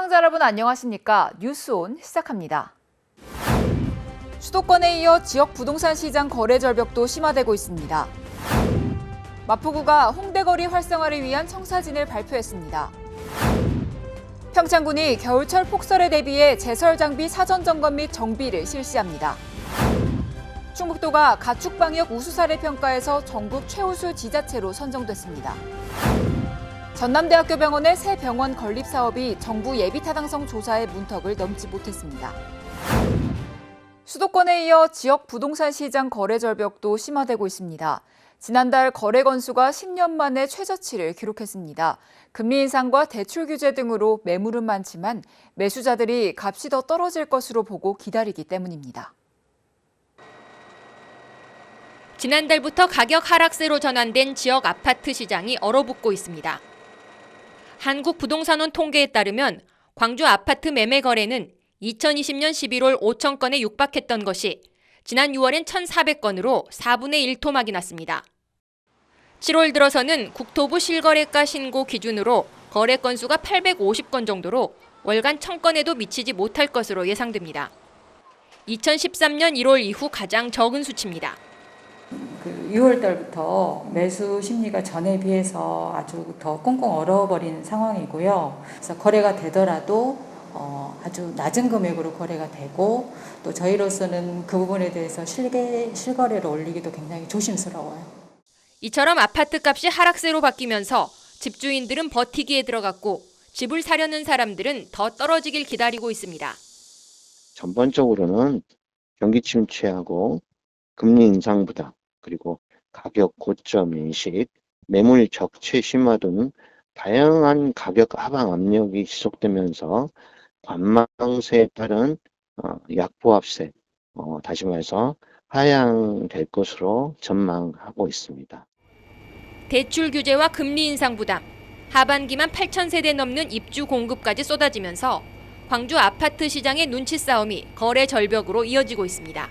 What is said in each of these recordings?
시청자 여러분 안녕하십니까? 뉴스온 시작합니다. 수도권에 이어 지역 부동산 시장 거래 절벽도 심화되고 있습니다. 마포구가 홍대거리 활성화를 위한 청사진을 발표했습니다. 평창군이 겨울철 폭설에 대비해 제설 장비 사전 점검 및 정비를 실시합니다. 충북도가 가축방역 우수사례 평가에서 전국 최우수 지자체로 선정됐습니다. 전남대학교 병원의 새 병원 건립 사업이 정부 예비타당성 조사의 문턱을 넘지 못했습니다. 수도권에 이어 지역 부동산 시장 거래 절벽도 심화되고 있습니다. 지난달 거래 건수가 10년 만에 최저치를 기록했습니다. 금리 인상과 대출 규제 등으로 매물은 많지만 매수자들이 값이 더 떨어질 것으로 보고 기다리기 때문입니다. 지난달부터 가격 하락세로 전환된 지역 아파트 시장이 얼어붙고 있습니다. 한국부동산원 통계에 따르면 광주 아파트 매매 거래는 2020년 11월 5천 건에 육박했던 것이 지난 6월엔 1,400건으로 4분의 1 토막이 났습니다. 7월 들어서는 국토부 실거래가 신고 기준으로 거래 건수가 850건 정도로 월간 1,000건에도 미치지 못할 것으로 예상됩니다. 2013년 1월 이후 가장 적은 수치입니다. 6월 달부터 매수 심리가 전에 비해서 아주 더 꽁꽁 얼어버린 상황이고요. 그래서 거래가 되더라도 아주 낮은 금액으로 거래가 되고 또 저희로서는 그 부분에 대해서 실거래를 올리기도 굉장히 조심스러워요. 이처럼 아파트 값이 하락세로 바뀌면서 집주인들은 버티기에 들어갔고 집을 사려는 사람들은 더 떨어지길 기다리고 있습니다. 전반적으로는 경기 침체하고 금리 인상 부담, 그리고 가격 고점 인식, 매물 적체 심화 등 다양한 가격 하방 압력이 지속되면서 관망세에 따른 약보합세, 다시 말해서 하향될 것으로 전망하고 있습니다. 대출 규제와 금리 인상 부담, 하반기만 8,000세대 넘는 입주 공급까지 쏟아지면서 광주 아파트 시장의 눈치 싸움이 거래 절벽으로 이어지고 있습니다.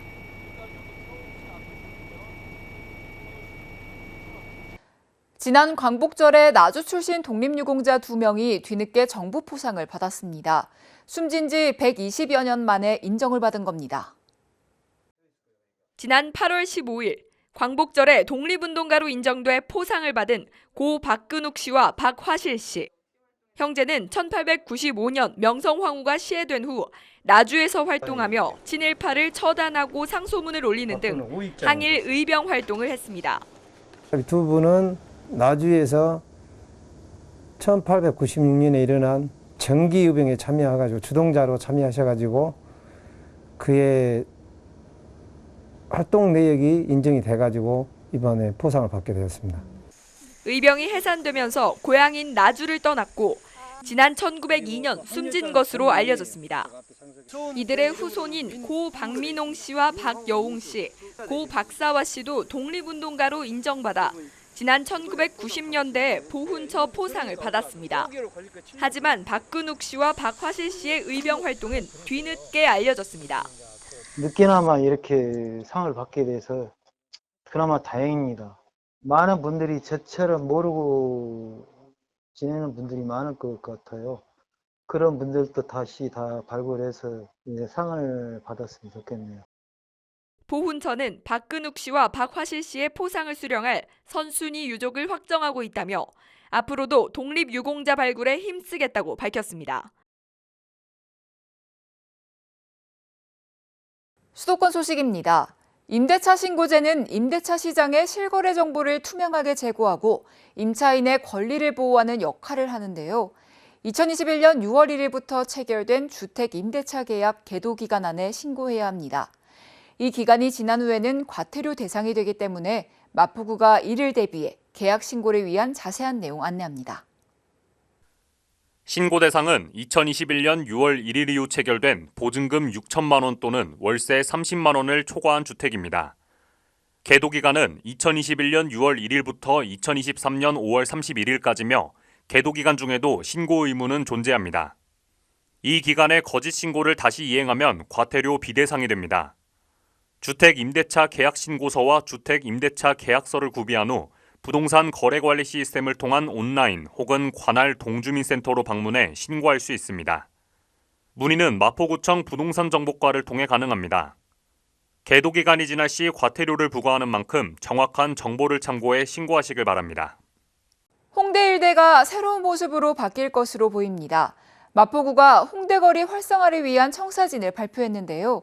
지난 광복절에 나주 출신 독립유공자 2명이 뒤늦게 정부 포상을 받았습니다. 숨진 지 120여 년 만에 인정을 받은 겁니다. 지난 8월 15일 광복절에 독립운동가로 인정돼 포상을 받은 고 박근욱 씨와 박화실 씨. 형제는 1895년 명성황후가 시해된 후 나주에서 활동하며 친일파를 처단하고 상소문을 올리는 등 항일 의병 활동을 했습니다. 두 분은 나주에서 1896년에 일어난 정기의병에 참여해가지고 주동자로 참여하셔가지고 그의 활동 내역이 인정이 돼가지고 이번에 포상을 받게 되었습니다. 의병이 해산되면서 고향인 나주를 떠났고 지난 1902년 숨진 것으로 알려졌습니다. 이들의 후손인 고 박민홍 씨와 박여웅 씨, 고 박사화 씨도 독립운동가로 인정받아 지난 1990년대에 보훈처 포상을 받았습니다. 하지만 박근욱 씨와 박화실 씨의 의병 활동은 뒤늦게 알려졌습니다. 늦게나마 이렇게 상을 받게 돼서 그나마 다행입니다. 많은 분들이 저처럼 모르고 지내는 분들이 많을 것 같아요. 그런 분들도 다시 다 발굴해서 이제 상을 받았으면 좋겠네요. 보훈처는 박근욱 씨와 박화실 씨의 포상을 수령할 선순위 유족을 확정하고 있다며 앞으로도 독립유공자 발굴에 힘쓰겠다고 밝혔습니다. 수도권 소식입니다. 임대차 신고제는 임대차 시장의 실거래 정보를 투명하게 제공하고 임차인의 권리를 보호하는 역할을 하는데요. 2021년 6월 1일부터 체결된 주택 임대차 계약 계도 기간 안에 신고해야 합니다. 이 기간이 지난 후에는 과태료 대상이 되기 때문에 마포구가 이를 대비해 계약 신고를 위한 자세한 내용 안내합니다. 신고 대상은 2021년 6월 1일 이후 체결된 보증금 6천만 원 또는 월세 30만 원을 초과한 주택입니다. 계도 기간은 2021년 6월 1일부터 2023년 5월 31일까지며 계도 기간 중에도 신고 의무는 존재합니다. 이 기간에 거짓 신고를 다시 이행하면 과태료 비대상이 됩니다. 주택 임대차 계약 신고서와 주택 임대차 계약서를 구비한 후 부동산 거래 관리 시스템을 통한 온라인 혹은 관할 동주민센터로 방문해 신고할 수 있습니다. 문의는 마포구청 부동산정보과를 통해 가능합니다. 계도기간이 지날 시 과태료를 부과하는 만큼 정확한 정보를 참고해 신고하시길 바랍니다. 홍대 일대가 새로운 모습으로 바뀔 것으로 보입니다. 마포구가 홍대거리 활성화를 위한 청사진을 발표했는데요.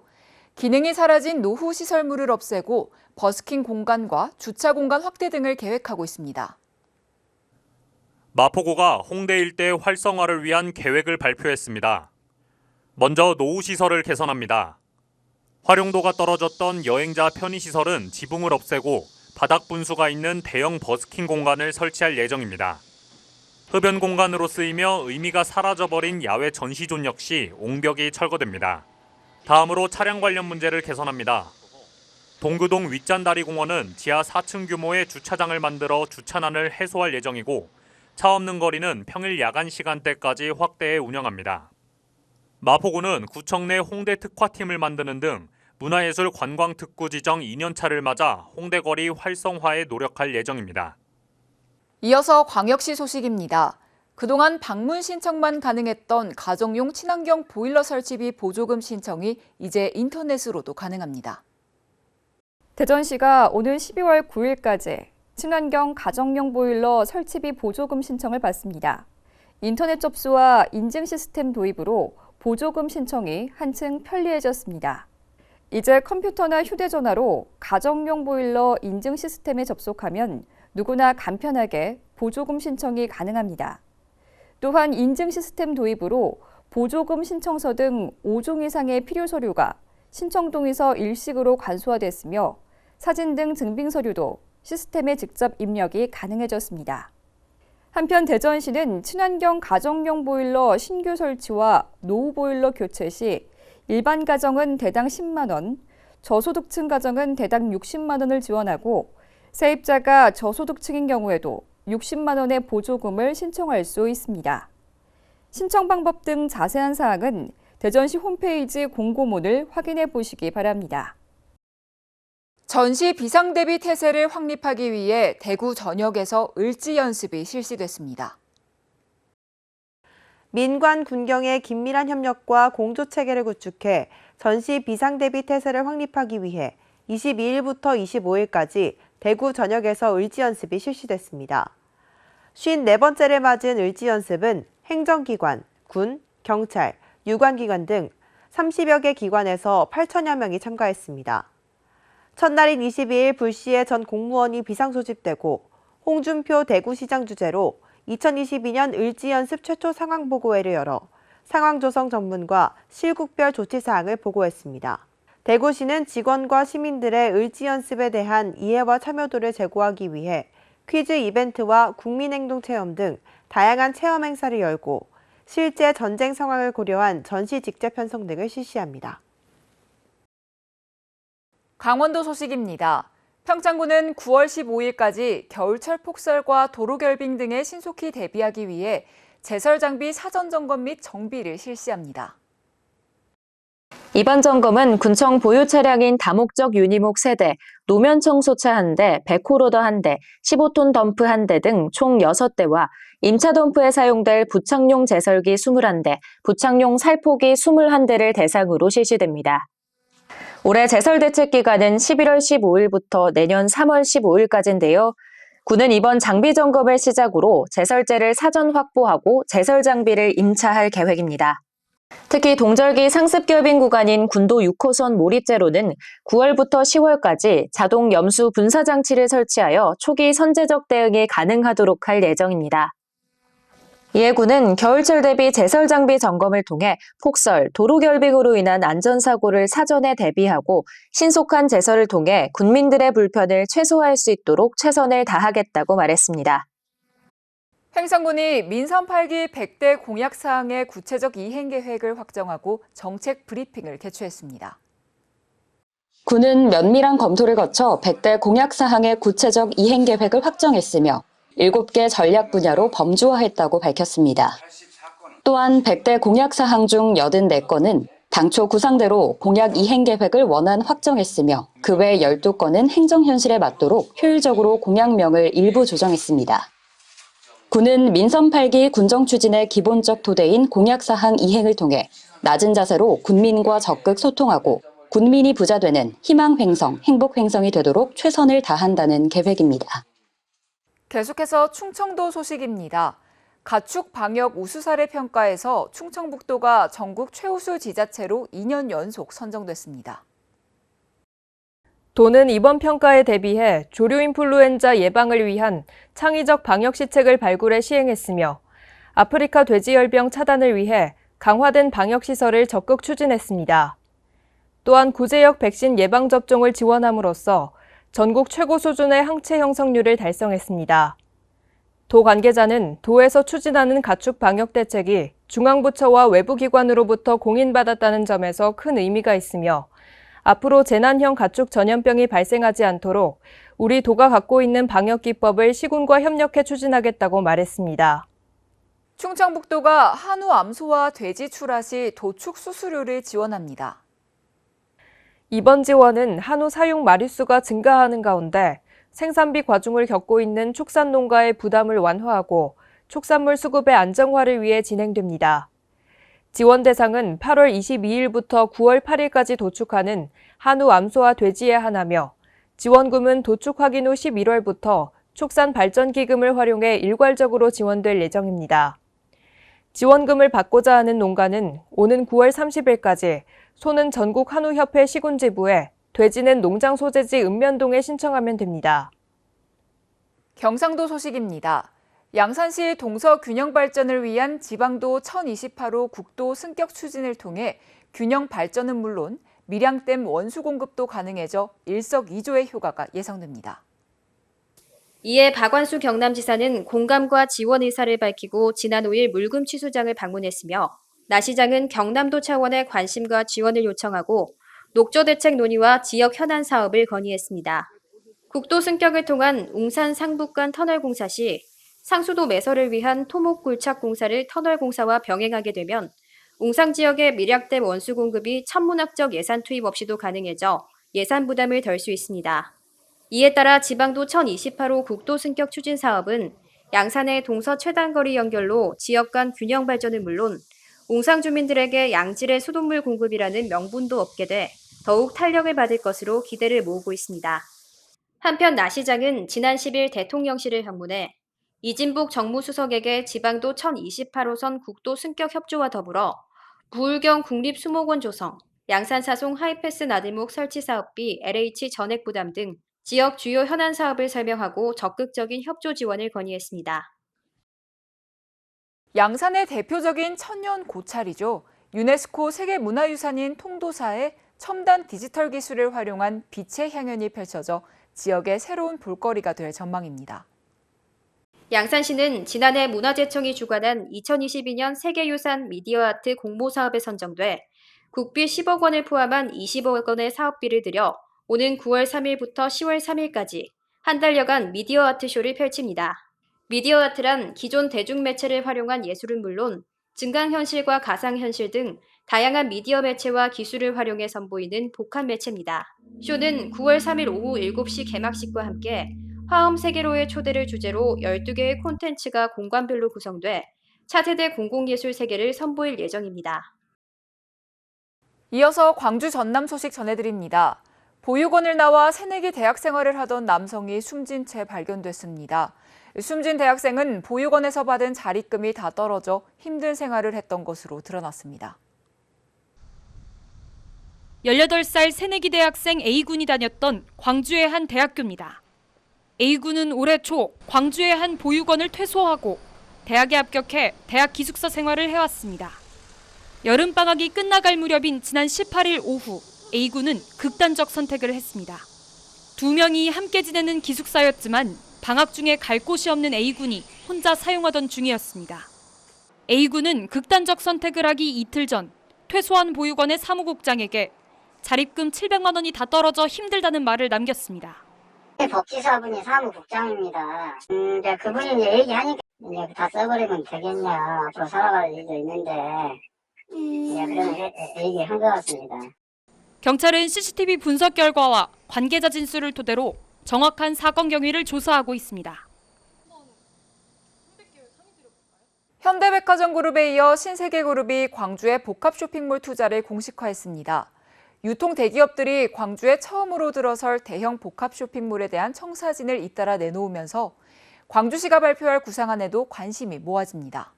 기능이 사라진 노후 시설물을 없애고 버스킹 공간과 주차 공간 확대 등을 계획하고 있습니다. 마포구가 홍대 일대 활성화를 위한 계획을 발표했습니다. 먼저 노후 시설을 개선합니다. 활용도가 떨어졌던 여행자 편의시설은 지붕을 없애고 바닥 분수가 있는 대형 버스킹 공간을 설치할 예정입니다. 흡연 공간으로 쓰이며 의미가 사라져버린 야외 전시존 역시 옹벽이 철거됩니다. 다음으로 차량 관련 문제를 개선합니다. 동교동 윗잔다리 공원은 지하 4층 규모의 주차장을 만들어 주차난을 해소할 예정이고 차 없는 거리는 평일 야간 시간대까지 확대해 운영합니다. 마포구는 구청 내 홍대 특화팀을 만드는 등 문화예술 관광특구 지정 2년차를 맞아 홍대거리 활성화에 노력할 예정입니다. 이어서 광역시 소식입니다. 그동안 방문 신청만 가능했던 가정용 친환경 보일러 설치비 보조금 신청이 이제 인터넷으로도 가능합니다. 대전시가 오는 12월 9일까지 친환경 가정용 보일러 설치비 보조금 신청을 받습니다. 인터넷 접수와 인증 시스템 도입으로 보조금 신청이 한층 편리해졌습니다. 이제 컴퓨터나 휴대전화로 가정용 보일러 인증 시스템에 접속하면 누구나 간편하게 보조금 신청이 가능합니다. 또한 인증 시스템 도입으로 보조금 신청서 등 5종 이상의 필요 서류가 신청동에서 일식으로 간소화됐으며 사진 등 증빙 서류도 시스템에 직접 입력이 가능해졌습니다. 한편 대전시는 친환경 가정용 보일러 신규 설치와 노후 보일러 교체 시 일반 가정은 대당 10만 원, 저소득층 가정은 대당 60만 원을 지원하고 세입자가 저소득층인 경우에도 60만 원의 보조금을 신청할 수 있습니다. 신청 방법 등 자세한 사항은 대전시 홈페이지 공고문을 확인해 보시기 바랍니다. 전시 비상대비 태세를 확립하기 위해 대구 전역에서 을지 연습이 실시됐습니다. 민관 군경의 긴밀한 협력과 공조체계를 구축해 전시 비상대비 태세를 확립하기 위해 22일부터 25일까지 대구 전역에서 을지연습이 실시됐습니다. 54번째를 맞은 을지연습은 행정기관, 군, 경찰, 유관기관 등 30여 개 기관에서 8천여 명이 참가했습니다. 첫날인 22일 불시에 전 공무원이 비상소집되고 홍준표 대구시장 주재로 2022년 을지연습 최초 상황보고회를 열어 상황조성 전문과 실국별 조치사항을 보고했습니다. 대구시는 직원과 시민들의 을지연습에 대한 이해와 참여도를 제고하기 위해 퀴즈 이벤트와 국민행동체험 등 다양한 체험 행사를 열고 실제 전쟁 상황을 고려한 전시 직제 편성 등을 실시합니다. 강원도 소식입니다. 평창군은 9월 15일까지 겨울철 폭설과 도로 결빙 등에 신속히 대비하기 위해 제설 장비 사전 점검 및 정비를 실시합니다. 이번 점검은 군청 보유 차량인 다목적 유니목 3대, 노면 청소차 1대, 백호로더 1대, 15톤 덤프 1대 등 총 6대와 임차 덤프에 사용될 부착용 제설기 21대, 부착용 살포기 21대를 대상으로 실시됩니다. 올해 제설 대책 기간은 11월 15일부터 내년 3월 15일까지인데요. 군은 이번 장비 점검을 시작으로 제설제를 사전 확보하고 제설 장비를 임차할 계획입니다. 특히 동절기 상습 결빙 구간인 군도 6호선 몰입제로는 9월부터 10월까지 자동 염수 분사 장치를 설치하여 초기 선제적 대응이 가능하도록 할 예정입니다. 이에 군은 겨울철 대비 제설 장비 점검을 통해 폭설, 도로 결빙으로 인한 안전사고를 사전에 대비하고 신속한 제설을 통해 군민들의 불편을 최소화할 수 있도록 최선을 다하겠다고 말했습니다. 횡성군이 민선 8기 100대 공약 사항의 구체적 이행 계획을 확정하고 정책 브리핑을 개최했습니다. 군은 면밀한 검토를 거쳐 100대 공약 사항의 구체적 이행 계획을 확정했으며 7개 전략 분야로 범주화했다고 밝혔습니다. 또한 100대 공약 사항 중 84건은 당초 구상대로 공약 이행 계획을 원안 확정했으며 그 외 12건은 행정 현실에 맞도록 효율적으로 공약명을 일부 조정했습니다. 군은 민선 8기 군정 추진의 기본적 토대인 공약 사항 이행을 통해 낮은 자세로 군민과 적극 소통하고 군민이 부자 되는 희망 횡성, 행복 횡성이 되도록 최선을 다한다는 계획입니다. 계속해서 충청도 소식입니다. 가축 방역 우수 사례 평가에서 충청북도가 전국 최우수 지자체로 2년 연속 선정됐습니다. 도는 이번 평가에 대비해 조류 인플루엔자 예방을 위한 창의적 방역 시책을 발굴해 시행했으며 아프리카 돼지열병 차단을 위해 강화된 방역 시설을 적극 추진했습니다. 또한 구제역 백신 예방 접종을 지원함으로써 전국 최고 수준의 항체 형성률을 달성했습니다. 도 관계자는 도에서 추진하는 가축 방역 대책이 중앙부처와 외부기관으로부터 공인받았다는 점에서 큰 의미가 있으며 앞으로 재난형 가축 전염병이 발생하지 않도록 우리 도가 갖고 있는 방역 기법을 시군과 협력해 추진하겠다고 말했습니다. 충청북도가 한우 암소와 돼지 출하 시 도축 수수료를 지원합니다. 이번 지원은 한우 사육 마리수가 증가하는 가운데 생산비 과중을 겪고 있는 축산 농가의 부담을 완화하고 축산물 수급의 안정화를 위해 진행됩니다. 지원 대상은 8월 22일부터 9월 8일까지 도축하는 한우 암소와 돼지에 한하며 지원금은 도축 확인 후 11월부터 축산발전기금을 활용해 일괄적으로 지원될 예정입니다. 지원금을 받고자 하는 농가는 오는 9월 30일까지 소는 전국 한우협회 시군지부에, 돼지는 농장 소재지 읍면동에 신청하면 됩니다. 경상도 소식입니다. 양산시 동서 균형 발전을 위한 지방도 1028호 국도 승격 추진을 통해 균형 발전은 물론 밀양댐 원수 공급도 가능해져 일석이조의 효과가 예상됩니다. 이에 박완수 경남지사는 공감과 지원 의사를 밝히고 지난 5일 물금 취수장을 방문했으며 나 시장은 경남도 차원의 관심과 지원을 요청하고 녹조 대책 논의와 지역 현안 사업을 건의했습니다. 국도 승격을 통한 웅산 상북간 터널 공사 시 상수도 매설을 위한 토목 굴착 공사를 터널 공사와 병행하게 되면 웅상 지역의 밀양댐 원수 공급이 천문학적 예산 투입 없이도 가능해져 예산 부담을 덜 수 있습니다. 이에 따라 지방도 1028호 국도 승격 추진 사업은 양산의 동서 최단거리 연결로 지역 간 균형 발전은 물론 웅상 주민들에게 양질의 수돗물 공급이라는 명분도 얻게 돼 더욱 탄력을 받을 것으로 기대를 모으고 있습니다. 한편 나 시장은 지난 10일 대통령실을 방문해 이진복 정무수석에게 지방도 1028호선 국도 승격 협조와 더불어 부울경 국립수목원 조성, 양산사송 하이패스 나들목 설치 사업비 LH 전액 부담 등 지역 주요 현안 사업을 설명하고 적극적인 협조 지원을 건의했습니다. 양산의 대표적인 천년 고찰이죠. 유네스코 세계문화유산인 통도사의 첨단 디지털 기술을 활용한 빛의 향연이 펼쳐져 지역의 새로운 볼거리가 될 전망입니다. 양산시는 지난해 문화재청이 주관한 2022년 세계유산 미디어아트 공모사업에 선정돼 국비 10억 원을 포함한 20억 원의 사업비를 들여 오는 9월 3일부터 10월 3일까지 한 달여간 미디어아트 쇼를 펼칩니다. 미디어아트란 기존 대중매체를 활용한 예술은 물론 증강현실과 가상현실 등 다양한 미디어 매체와 기술을 활용해 선보이는 복합 매체입니다. 쇼는 9월 3일 오후 7시 개막식과 함께 화엄 세계로의 초대를 주제로 12개의 콘텐츠가 공간별로 구성돼 차세대 공공예술 세계를 선보일 예정입니다. 이어서 광주 전남 소식 전해드립니다. 보육원을 나와 새내기 대학 생활을 하던 남성이 숨진 채 발견됐습니다. 숨진 대학생은 보육원에서 받은 자립금이 다 떨어져 힘든 생활을 했던 것으로 드러났습니다. 18살 새내기 대학생 A군이 다녔던 광주의 한 대학교입니다. A군은 올해 초 광주의 한 보육원을 퇴소하고 대학에 합격해 대학 기숙사 생활을 해왔습니다. 여름방학이 끝나갈 무렵인 지난 18일 오후 A군은 극단적 선택을 했습니다. 2명이 함께 지내는 기숙사였지만 방학 중에 갈 곳이 없는 A군이 혼자 사용하던 중이었습니다. A군은 극단적 선택을 하기 이틀 전 퇴소한 보육원의 사무국장에게 자립금 700만 원이 다 떨어져 힘들다는 말을 남겼습니다. 복지사분이 사무국장입니다. 이제 그분이 이제 얘기하니까 이제 다 써버리면 되겠냐, 앞으로 살아갈 일도 있는데 이제 그런 얘기한 것 같습니다. 경찰은 CCTV 분석 결과와 관계자 진술을 토대로 정확한 사건 경위를 조사하고 있습니다. 현대백화점그룹에 이어 신세계그룹이 광주의 복합 쇼핑몰 투자를 공식화했습니다. 유통 대기업들이 광주에 처음으로 들어설 대형 복합 쇼핑몰에 대한 청사진을 잇따라 내놓으면서 광주시가 발표할 구상안에도 관심이 모아집니다.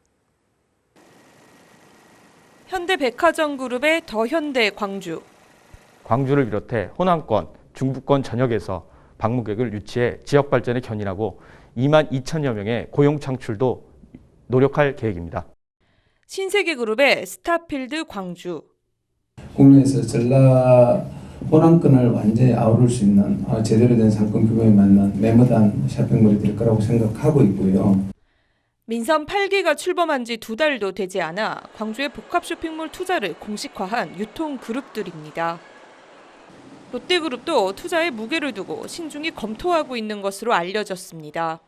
현대백화점그룹의 더현대 광주. 광주를 비롯해 호남권, 중부권 전역에서 방문객을 유치해 지역 발전에 견인하고 2만 2천여 명의 고용 창출도 노력할 계획입니다. 신세계그룹의 스타필드 광주. 국내에서 전라 호남권을 완전히 아우를 수 있는 제대로 된 상권 규모에 맞는 메모단 쇼핑몰이 될 거라고 생각하고 있고요. 민선 8기가 출범한 지 2달도 되지 않아 광주의 복합 쇼핑몰 투자를 공식화한 유통그룹들입니다. 롯데그룹도 투자에 무게를 두고 신중히 검토하고 있는 것으로 알려졌습니다.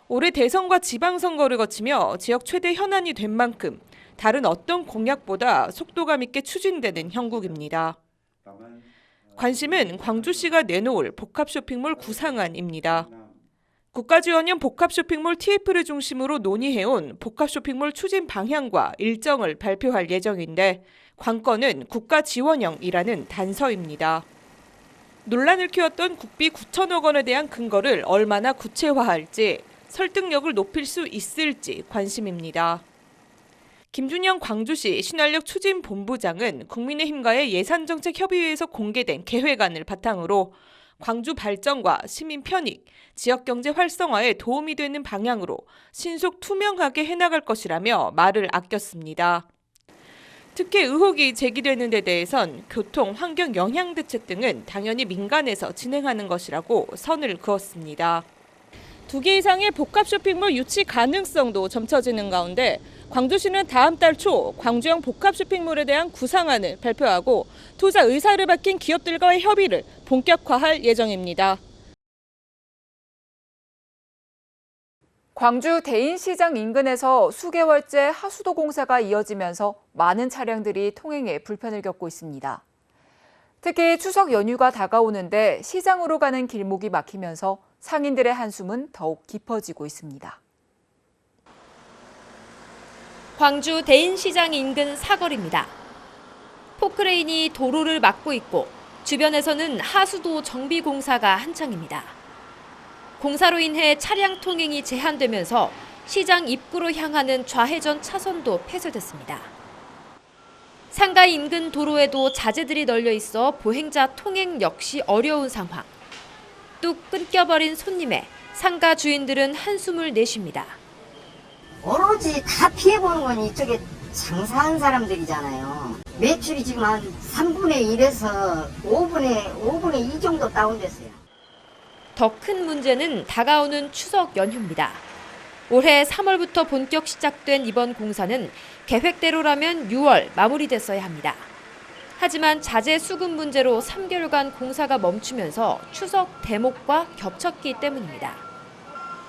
올해 대선과 지방선거를 거치며 지역 최대 현안이 된 만큼 다른 어떤 공약보다 속도감 있게 추진되는 형국입니다. 관심은 광주시가 내놓을 복합 쇼핑몰 구상안입니다. 국가지원형 복합 쇼핑몰 TF를 중심으로 논의해온 복합 쇼핑몰 추진 방향과 일정을 발표할 예정인데 관건은 국가지원형이라는 단서입니다. 논란을 키웠던 국비 9천억 원에 대한 근거를 얼마나 구체화할지 설득력을 높일 수 있을지 관심입니다. 김준영 광주시 신활력 추진본부장은 국민의힘과의 예산정책협의회에서 공개된 계획안을 바탕으로 광주 발전과 시민 편익, 지역경제 활성화에 도움이 되는 방향으로 신속 투명하게 해나갈 것이라며 말을 아꼈습니다. 특히 의혹이 제기되는 데 대해선 교통, 환경 영향 대책 등은 당연히 민간에서 진행하는 것이라고 선을 그었습니다. 2개 이상의 복합 쇼핑몰 유치 가능성도 점쳐지는 가운데 광주시는 다음 달 초 광주형 복합 쇼핑몰에 대한 구상안을 발표하고 투자 의사를 밝힌 기업들과의 협의를 본격화할 예정입니다. 광주 대인시장 인근에서 수개월째 하수도 공사가 이어지면서 많은 차량들이 통행에 불편을 겪고 있습니다. 특히 추석 연휴가 다가오는데 시장으로 가는 길목이 막히면서 상인들의 한숨은 더욱 깊어지고 있습니다. 광주 대인시장 인근 사거리입니다. 포크레인이 도로를 막고 있고 주변에서는 하수도 정비 공사가 한창입니다. 공사로 인해 차량 통행이 제한되면서 시장 입구로 향하는 좌회전 차선도 폐쇄됐습니다. 상가 인근 도로에도 자재들이 널려 있어 보행자 통행 역시 어려운 상황. 뚝 끊겨버린 손님에 상가 주인들은 한숨을 내쉽니다. 오로지 다 피해보는 건 이쪽에 장사하는 사람들이잖아요. 매출이 지금 한 3분의 1에서 5분의 2 정도 다운됐어요. 더 큰 문제는 다가오는 추석 연휴입니다. 올해 3월부터 본격 시작된 이번 공사는 계획대로라면 6월 마무리됐어야 합니다. 하지만 자재 수급 문제로 3개월간 공사가 멈추면서 추석 대목과 겹쳤기 때문입니다.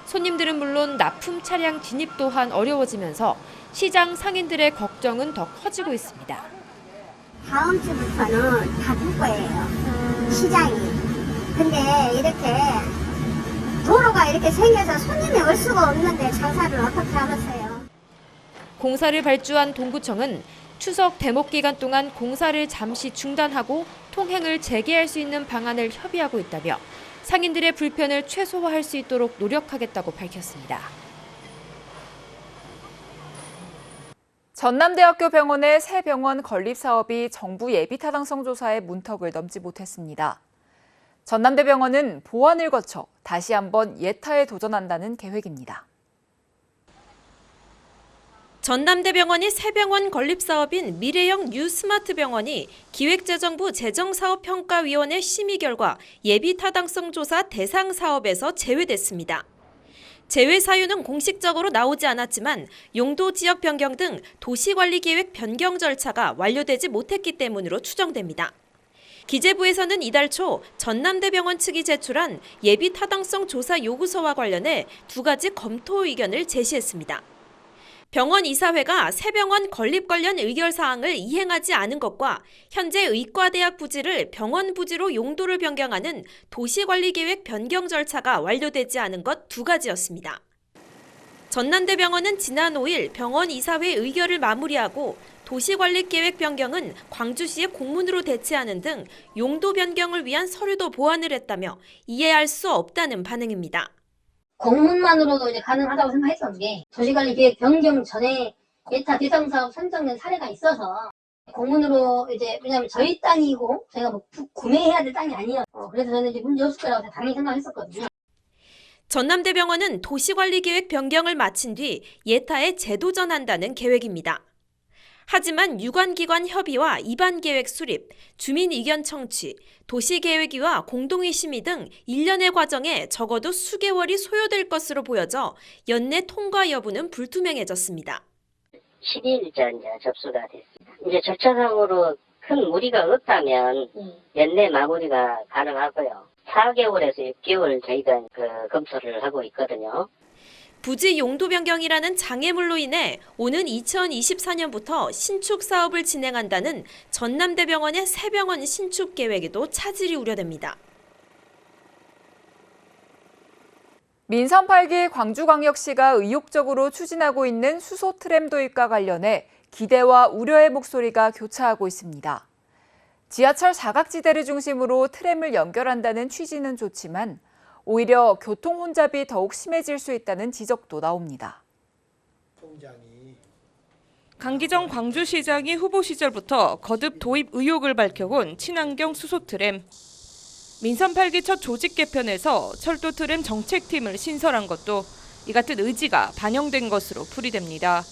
손님들은 물론 납품 차량 진입 또한 어려워지면서 시장 상인들의 걱정은 더 커지고 있습니다. 다음 주부터는 닫을 거예요. 시장이. 근데 이렇게 도로가 이렇게 생겨서 손님이 올 수가 없는데 장사를 어떻게 하겠어요? 공사를 발주한 동구청은 추석 대목 기간 동안 공사를 잠시 중단하고 통행을 재개할 수 있는 방안을 협의하고 있다며 상인들의 불편을 최소화할 수 있도록 노력하겠다고 밝혔습니다. 전남대학교 병원의 새 병원 건립 사업이 정부 예비타당성 조사의 문턱을 넘지 못했습니다. 전남대병원은 보완을 거쳐 다시 한번 예타에 도전한다는 계획입니다. 전남대병원이 새 병원 건립 사업인 미래형 뉴스마트 병원이 기획재정부 재정사업평가위원회 심의 결과 예비타당성 조사 대상 사업에서 제외됐습니다. 제외 사유는 공식적으로 나오지 않았지만 용도 지역 변경 등 도시관리계획 변경 절차가 완료되지 못했기 때문으로 추정됩니다. 기재부에서는 이달 초 전남대병원 측이 제출한 예비타당성 조사 요구서와 관련해 2가지 검토 의견을 제시했습니다. 병원 이사회가 새 병원 건립 관련 의결사항을 이행하지 않은 것과 현재 의과대학 부지를 병원 부지로 용도를 변경하는 도시관리계획 변경 절차가 완료되지 않은 것 2가지였습니다. 전남대병원은 지난 5일 병원 이사회 의결을 마무리하고 도시관리계획 변경은 광주시에 공문으로 대체하는 등 용도 변경을 위한 서류도 보완을 했다며 이해할 수 없다는 반응입니다. 공문만으로도 이제 가능하다고 생각했었는데 도시관리계획 변경 전에 예타 대상 사업 선정된 사례가 있어서 공문으로 이제 왜냐하면 저희 땅이고 저희가 뭐 구매해야 될 땅이 아니에요. 그래서 저는 이제 문제 없을 거라고 당연히 생각했었거든요. 전남대병원은 도시관리계획 변경을 마친 뒤 예타에 재도전한다는 계획입니다. 하지만 유관기관 협의와 입안계획 수립, 주민 의견 청취, 도시계획위와 공동의 심의 등 일련의 과정에 적어도 수개월이 소요될 것으로 보여져 연내 통과 여부는 불투명해졌습니다. 12일자 이제 접수가 됐습니다. 이제 절차상으로 큰 무리가 없다면 연내 마무리가 가능하고요. 4개월에서 6개월 저희가 검토를 하고 있거든요. 부지 용도 변경이라는 장애물로 인해 오는 2024년부터 신축 사업을 진행한다는 전남대병원의 새 병원 신축 계획에도 차질이 우려됩니다. 민선 8기 광주광역시가 의욕적으로 추진하고 있는 수소 트램 도입과 관련해 기대와 우려의 목소리가 교차하고 있습니다. 지하철 사각지대를 중심으로 트램을 연결한다는 취지는 좋지만 오히려 교통 혼잡이 더욱 심해질 수 있다는 지적도 나옵니다. 강기정 광주시장이 후보 시절부터 거듭 도입 의욕을 밝혀온 친환경 수소 트램. 민선 8기 첫 조직 개편에서 철도 트램 정책팀을 신설한 것도 이 같은 의지가 반영된 것으로 풀이됩니다.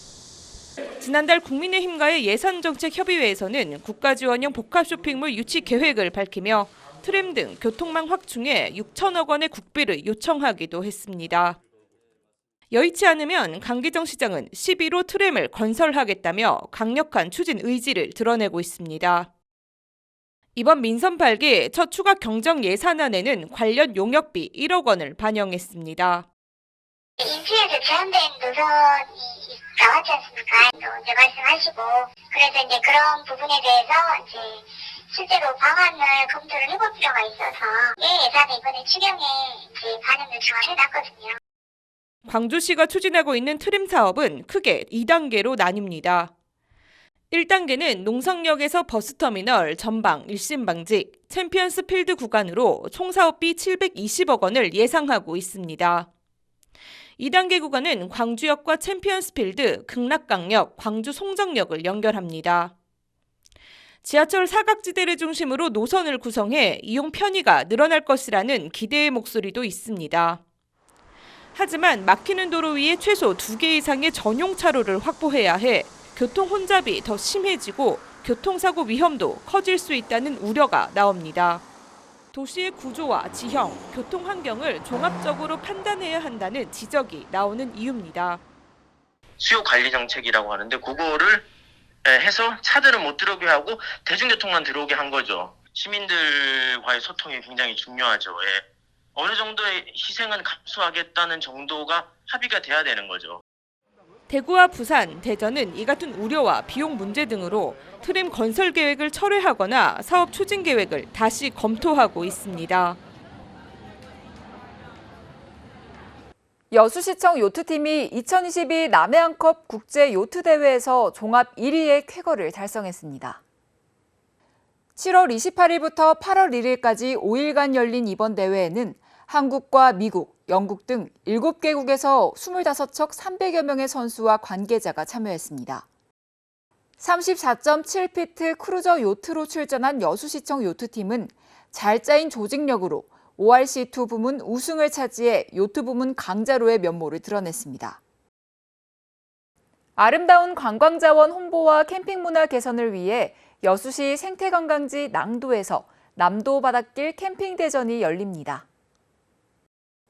지난달 국민의힘과의 예산정책협의회에서는 국가지원형 복합쇼핑몰 유치 계획을 밝히며 트램 등 교통망 확충에 6천억 원의 국비를 요청하기도 했습니다. 여의치 않으면 강기정 시장은 11호 트램을 건설하겠다며 강력한 추진 의지를 드러내고 있습니다. 이번 민선 8기 첫 추가 경정 예산안에는 관련 용역비 1억 원을 반영했습니다. 인수에서 제한된 노선이 나왔지 않습니까? 이제 말씀하시고 그래서 이제 그런 부분에 대해서 이제 실제로 방안을 검토를 해볼 필요가 있어서 예산에 이번에 추경에 이제 반영 요청을 해놨거든요. 광주시가 추진하고 있는 트램 사업은 크게 2단계로 나뉩니다. 1단계는 농성역에서 버스터미널, 전방, 일심방직, 챔피언스 필드 구간으로 총 사업비 720억 원을 예상하고 있습니다. 2단계 구간은 광주역과 챔피언스 필드, 극락강역, 광주 송정역을 연결합니다. 지하철 사각지대를 중심으로 노선을 구성해 이용 편의가 늘어날 것이라는 기대의 목소리도 있습니다. 하지만 막히는 도로 위에 최소 2개 이상의 전용 차로를 확보해야 해 교통 혼잡이 더 심해지고 교통사고 위험도 커질 수 있다는 우려가 나옵니다. 도시의 구조와 지형, 교통 환경을 종합적으로 판단해야 한다는 지적이 나오는 이유입니다. 수요 관리 정책이라고 하는데 그거를 해서 차들은 못 들어오게 하고 대중교통만 들어오게 한 거죠. 시민들과의 소통이 굉장히 중요하죠. 어느 정도의 희생은 감수하겠다는 정도가 합의가 돼야 되는 거죠. 대구와 부산, 대전은 이 같은 우려와 비용 문제 등으로 트램 건설 계획을 철회하거나 사업 추진 계획을 다시 검토하고 있습니다. 여수시청 요트팀이 2022 남해안컵 국제 요트 대회에서 종합 1위의 쾌거를 달성했습니다. 7월 28일부터 8월 1일까지 5일간 열린 이번 대회에는 한국과 미국, 영국 등 7개국에서 25척 300여 명의 선수와 관계자가 참여했습니다. 34.7피트 크루저 요트로 출전한 여수시청 요트팀은 잘 짜인 조직력으로 ORC2 부문 우승을 차지해 요트 부문 강자로의 면모를 드러냈습니다. 아름다운 관광자원 홍보와 캠핑 문화 개선을 위해 여수시 생태관광지 낭도에서 남도 바닷길 캠핑대전이 열립니다.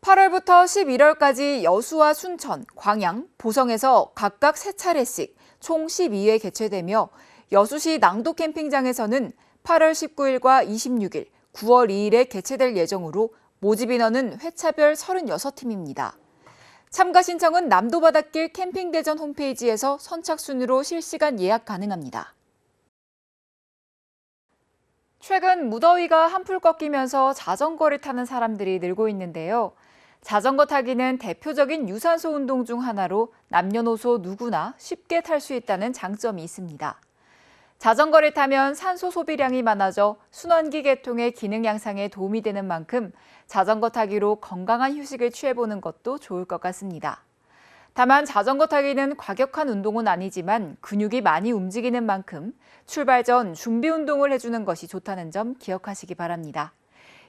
8월부터 11월까지 여수와 순천, 광양, 보성에서 각각 3차례씩 총 12회 개최되며 여수시 낭도 캠핑장에서는 8월 19일과 26일, 9월 2일에 개최될 예정으로 모집 인원은 회차별 36팀입니다. 참가 신청은 남도 바닷길 캠핑대전 홈페이지에서 선착순으로 실시간 예약 가능합니다. 최근 무더위가 한풀 꺾이면서 자전거를 타는 사람들이 늘고 있는데요. 자전거 타기는 대표적인 유산소 운동 중 하나로 남녀노소 누구나 쉽게 탈 수 있다는 장점이 있습니다. 자전거를 타면 산소 소비량이 많아져 순환기 계통의 기능 향상에 도움이 되는 만큼 자전거 타기로 건강한 휴식을 취해보는 것도 좋을 것 같습니다. 다만 자전거 타기는 과격한 운동은 아니지만 근육이 많이 움직이는 만큼 출발 전 준비 운동을 해주는 것이 좋다는 점 기억하시기 바랍니다.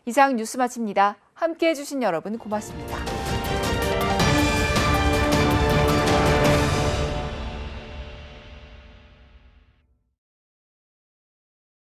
이상 뉴스 마칩니다. 함께해 주신 여러분 고맙습니다.